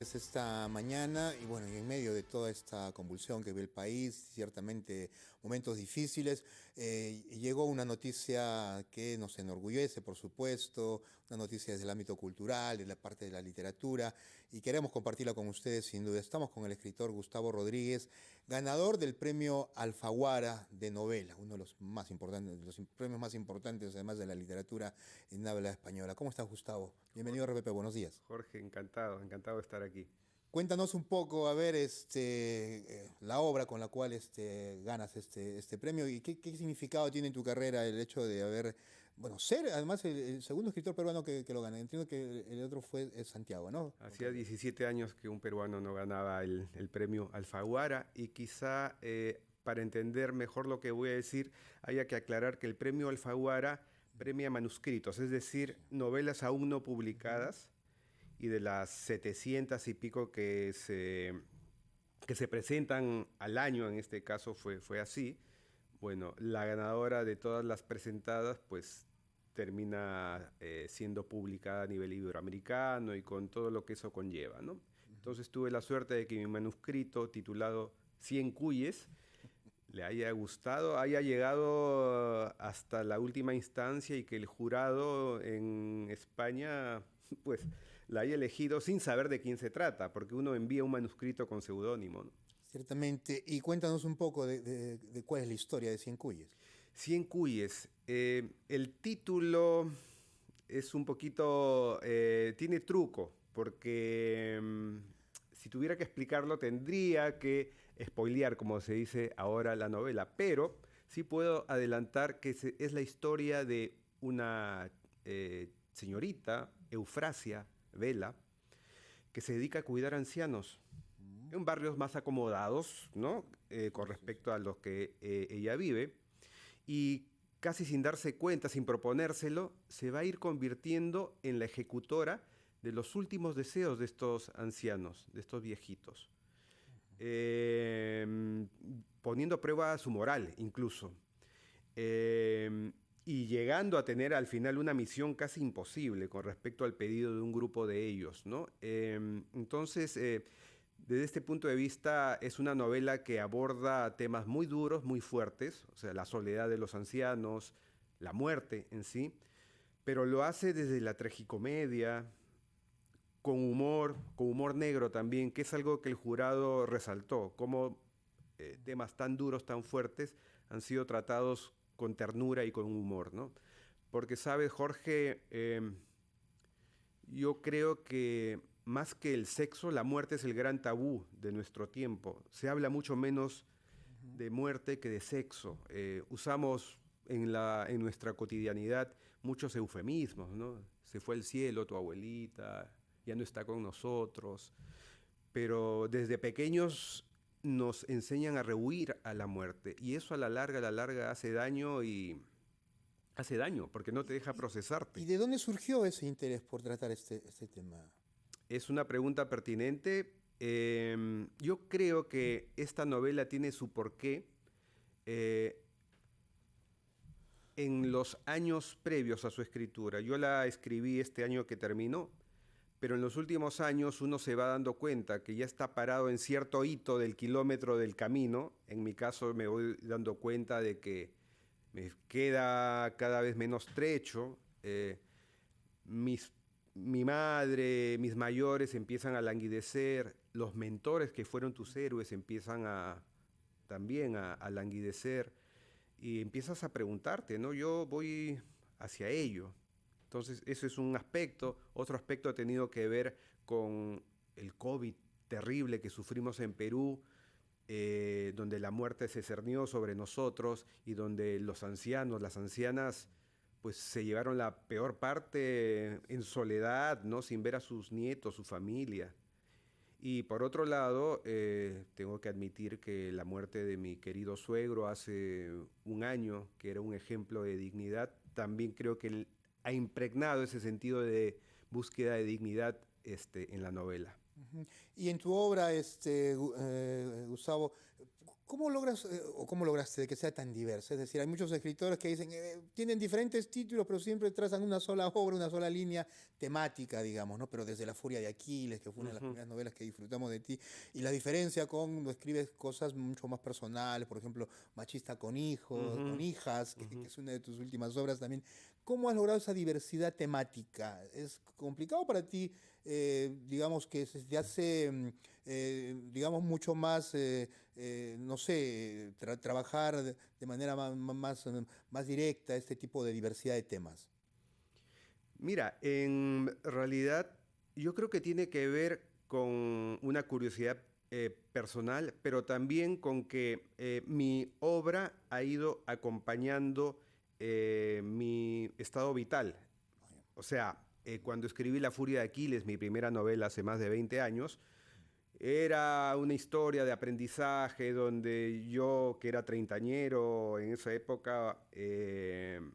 Es esta mañana y bueno, y en medio de toda esta convulsión que ve el país, ciertamente momentos difíciles, llegó una noticia que nos enorgullece, por supuesto, una noticia desde el ámbito cultural, de la parte de la literatura, y queremos compartirla con ustedes sin duda. Estamos con el escritor Gustavo Rodríguez, ganador del premio Alfaguara de novela, uno de los más importantes, de los premios más importantes además de la literatura en habla española. ¿Cómo estás, Gustavo? Bienvenido a RPP, buenos días. Jorge, encantado, encantado de estar aquí. Cuéntanos un poco, a ver, la obra con la cual ganas este premio y qué significado tiene en tu carrera el hecho de haber, bueno, ser además el segundo escritor peruano que lo gana. Entiendo que el otro fue Santiago, ¿no? Hacía 17 años que un peruano no ganaba el premio Alfaguara y quizá para entender mejor lo que voy a decir haya que aclarar que el premio Alfaguara premia manuscritos, es decir, novelas aún no publicadas y de las 700 y pico que se presentan al año, en este caso fue así. Bueno, la ganadora de todas las presentadas, pues termina siendo publicada a nivel iberoamericano y con todo lo que eso conlleva, ¿no? Entonces tuve la suerte de que mi manuscrito titulado Cien Cuyes le haya gustado, haya llegado hasta la última instancia y que el jurado en España pues la haya elegido sin saber de quién se trata, porque uno envía un manuscrito con seudónimo, ¿no? Ciertamente. Y cuéntanos un poco de cuál es la historia de Cien Cuyes. Cien Cuyes. El título es un poquito, tiene truco, porque si tuviera que explicarlo tendría que spoilear, como se dice ahora, la novela, pero sí puedo adelantar que es la historia de una señorita, Eufrasia Vela, que se dedica a cuidar ancianos en barrios más acomodados, ¿no? Con respecto a los que ella vive. Y casi sin darse cuenta, sin proponérselo, se va a ir convirtiendo en la ejecutora de los últimos deseos de estos ancianos, de estos viejitos, eh, poniendo a prueba su moral incluso, y llegando a tener al final una misión casi imposible con respecto al pedido de un grupo de ellos, ¿no? Desde este punto de vista, es una novela que aborda temas muy duros, muy fuertes, o sea, la soledad de los ancianos, la muerte en sí, pero lo hace desde la tragicomedia, con humor negro también, que es algo que el jurado resaltó, cómo temas tan duros, tan fuertes, han sido tratados con ternura y con humor, ¿no? Porque, ¿sabes, Jorge? Yo creo que más que el sexo, la muerte es el gran tabú de nuestro tiempo. Se habla mucho menos Ujú. de muerte que de sexo. Usamos en nuestra cotidianidad muchos eufemismos, ¿no? Se fue al cielo tu abuelita, ya no está con nosotros. Pero desde pequeños nos enseñan a rehuir a la muerte y eso a la larga hace daño y hace daño porque no te deja ¿Y procesarte. de dónde surgió ese interés por tratar este tema? Es una pregunta pertinente. Yo creo que esta novela tiene su porqué eh, en los años previos a su escritura. Yo la escribí este año que terminó, pero en los últimos años uno se va dando cuenta que ya está parado en cierto hito del kilómetro del camino. En mi caso me voy dando cuenta de que me queda cada vez menos trecho. Mis, mi madre, mis mayores empiezan a languidecer, los mentores que fueron tus héroes empiezan también a languidecer y empiezas a preguntarte, ¿no? Yo voy hacia ello. Entonces, eso es un aspecto. Otro aspecto ha tenido que ver con el COVID terrible que sufrimos en Perú, donde la muerte se cernió sobre nosotros y donde los ancianos, las ancianas, pues se llevaron la peor parte en soledad, ¿no? Sin ver a sus nietos, su familia. Y por otro lado, tengo que admitir que la muerte de mi querido suegro hace un año, que era un ejemplo de dignidad, también creo que él ha impregnado ese sentido de búsqueda de dignidad en la novela. Ujú. Y en tu obra, Gustavo, ¿Cómo logras o cómo lograste que sea tan diversa? Es decir, hay muchos escritores que dicen, tienen diferentes títulos, pero siempre trazan una sola obra, una sola línea temática, digamos, ¿no? Pero desde La Furia de Aquiles, que fue una de las Ujú, primeras novelas que disfrutamos de ti, y la diferencia con cuando escribes cosas mucho más personales, por ejemplo, Machista con hijos, con ujú, hijas, que ujú. es una de tus últimas obras también. ¿Cómo has logrado esa diversidad temática? ¿Es complicado para ti, digamos, que se te hace, digamos, mucho más... no sé, trabajar de manera más directa este tipo de diversidad de temas? Mira, en realidad yo creo que tiene que ver con una curiosidad personal, pero también con que mi obra ha ido acompañando mi estado vital. O sea, cuando escribí La Furia de Aquiles, mi primera novela hace más de 20 años, era una historia de aprendizaje donde yo, que era treintañero en esa época,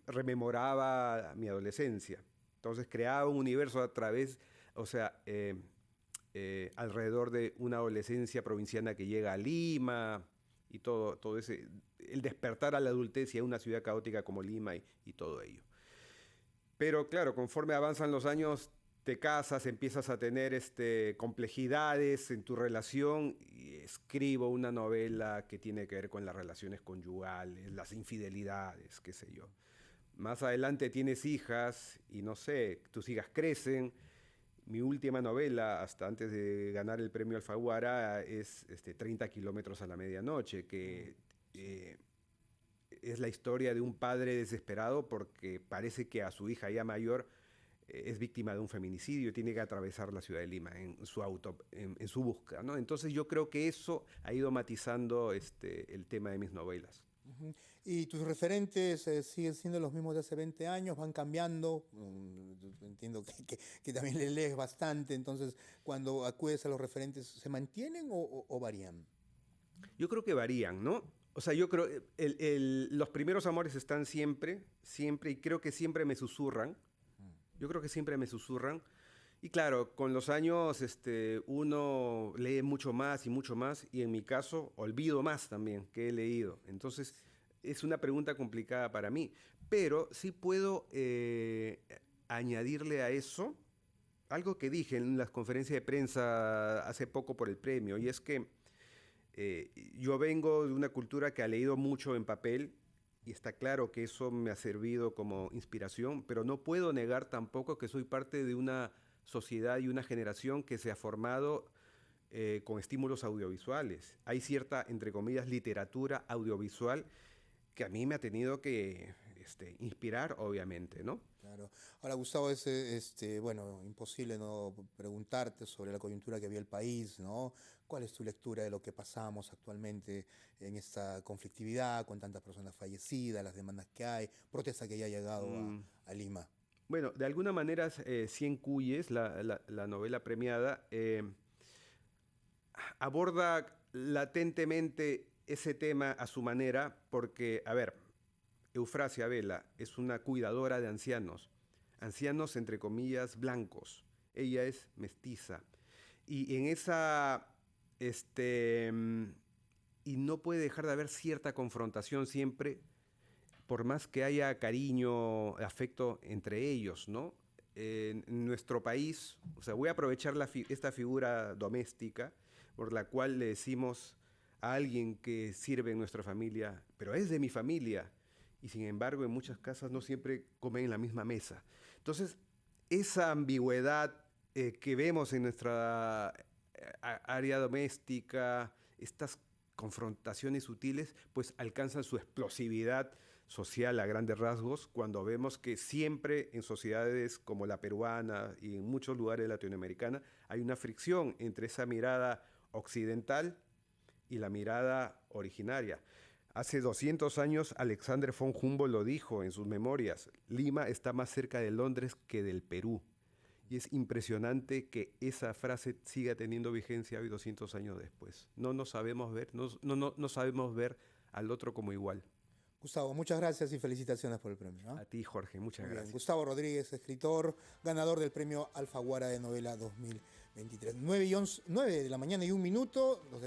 rememoraba mi adolescencia. Entonces creaba un universo a través, o sea, alrededor de una adolescencia provinciana que llega a Lima y todo ese, el despertar a la adultez y a una ciudad caótica como Lima y todo ello. Pero claro, conforme avanzan los años, te casas, empiezas a tener complejidades en tu relación y escribo una novela que tiene que ver con las relaciones conyugales, las infidelidades, qué sé yo. Más adelante tienes hijas y no sé, tus hijas crecen. Mi última novela, hasta antes de ganar el premio Alfaguara, es 30 kilómetros a la medianoche, Mm, que sí. eh, es la historia de un padre desesperado porque parece que a su hija ya mayor es víctima de un feminicidio y tiene que atravesar la ciudad de Lima en su auto, en su búsqueda, ¿no? Entonces yo creo que eso ha ido matizando el tema de mis novelas. Ujú. ¿Y tus referentes siguen siendo los mismos de hace 20 años? ¿Van cambiando? Entiendo que también le lees bastante, entonces cuando acudes a los referentes, ¿se mantienen o varían? Yo creo que varían, ¿no? O sea, yo creo, los primeros amores están siempre, siempre, y creo que siempre me susurran. Yo creo que siempre me susurran. Y claro, con los años uno lee mucho más, y en mi caso olvido más también que he leído. Entonces, es una pregunta complicada para mí. Pero sí puedo añadirle a eso algo que dije en las conferencias de prensa hace poco por el premio, y es que yo vengo de una cultura que ha leído mucho en papel y está claro que eso me ha servido como inspiración, pero no puedo negar tampoco que soy parte de una sociedad y una generación que se ha formado con estímulos audiovisuales. Hay cierta, entre comillas, literatura audiovisual que a mí me ha tenido que inspirar, obviamente, ¿no? Claro. Ahora, Gustavo, es bueno, imposible no preguntarte sobre la coyuntura que vive el país, ¿no? ¿Cuál es tu lectura de lo que pasamos actualmente en esta conflictividad, con tantas personas fallecidas, las demandas que hay, protesta que ya ha llegado Mm, a Lima? bueno, de alguna manera, Cien Cuyes, la novela premiada, aborda latentemente ese tema a su manera, porque, a ver, Eufrasia Vela es una cuidadora de ancianos, ancianos entre comillas blancos. Ella es mestiza. Y en esa, este, mm, y no puede dejar de haber cierta confrontación siempre, por más que haya cariño, afecto entre ellos, ¿no? En nuestro país, o sea, voy a aprovechar esta figura doméstica por la cual le decimos a alguien que sirve en nuestra familia, pero es de mi familia, y sin embargo en muchas casas no siempre comen en la misma mesa. Entonces, esa ambigüedad que vemos en nuestra área doméstica, estas confrontaciones sutiles, pues alcanzan su explosividad social a grandes rasgos cuando vemos que siempre en sociedades como la peruana y en muchos lugares latinoamericanos hay una fricción entre esa mirada occidental y la mirada originaria. Hace 200 años Alexander von Humboldt lo dijo en sus memorias: Lima está más cerca de Londres que del Perú. Y es impresionante que esa frase siga teniendo vigencia hoy 200 años después. No nos sabemos ver, no sabemos ver al otro como igual. Gustavo, muchas gracias y felicitaciones por el premio, ¿no? A ti, Jorge, muchas Muy bien. gracias. Gustavo Rodríguez, escritor, ganador del premio Alfaguara de novela 2023. 9 de la mañana y un minuto.